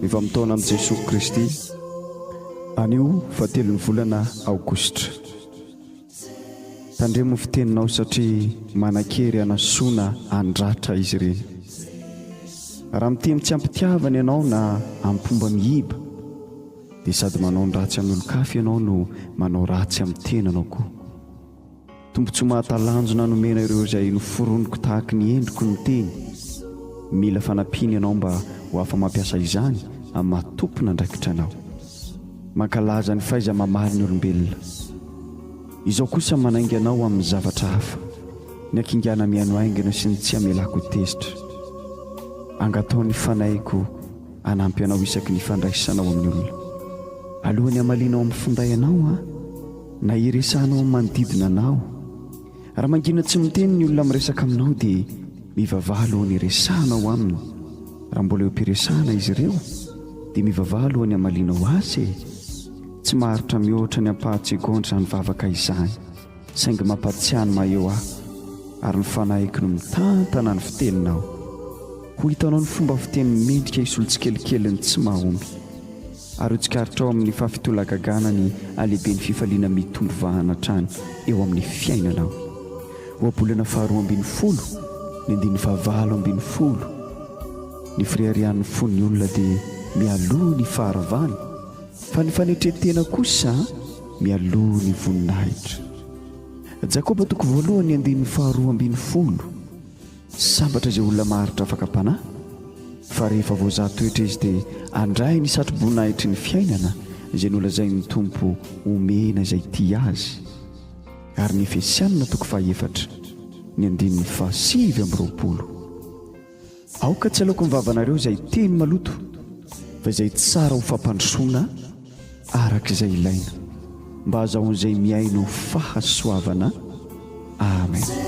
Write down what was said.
Mifamotoana am Jesoa Kristy. Anio fatelon'ny volana aogositra. Tandremo fiteninao satria manankery hanasoa handratra izy ireny. Raha miteny tsy am-pitiavana ianao na am-pomba miiba, dia sady manao ny ratsy amin'ny olon-kafa ianao no manao ratsy amin'ny tenanao koa. Tombontsoa mahatalanjona nomena ireo izay noforoniko tahaka ny endriko ny teny. Mila fanampiana ianao mba ho afa mampiasa izany amin'ny mahatompona ndraikitra anao. Mankalaza ny faiza mamaly ny olombelona. Izao kosa manaingy anao amin'ny zavatra hafa, ny akingana miano aingana sy ny tsy amelako tezitra. Angataony fanaiko hanampy anao isaky ny fandraisanao amin'ny olona. Alohany hamalinao amin'ny finday anao na iresanao amin'ny manodidina anao. Raha mangina tsy miteny ny olona miresaka aminao dia mivavaha alohany iresanao aminy. Raha mbola eo ampiresahana izy ireo dia mivavaha alohany hamalinao azy. Tsy maharitra mihoatra ny ampahatsegontra ny vavaka izany, saingy mampatsiahany maeo aho, ary ny fanahiky no mitantana ny fiteninao. Ho hitanao ny fomba fiteny mendrika isolon-tsikelikely tsy mahomby, ary ho tsikaritao amin'ny fafitolagagana ny alehibe ny fifaliana mitombo vahana trany eo amin'ny fiainanao. Ho abolana 12, ny 19, ny friarian'ny fon'ny olona dia mialoha ny faharavana, fa ny fanetretena kosa mialoha ny voninahitra. Jakoba 1:12. Sambatra izay olona maharitra afaka panahy, fa rehefa voazaha toetra izy dia andray ny satroboninahitry ny fiainana izay nolazain'ny tompo omena izay tia azy. Ary ny Efesianina 4:7. Aoka tsy aloako mivavana izay teny maloto, fa izay tsara ho fampandrosoana araka izay ilaina, mba azahoan'izay miaino fahasoavana. Amen.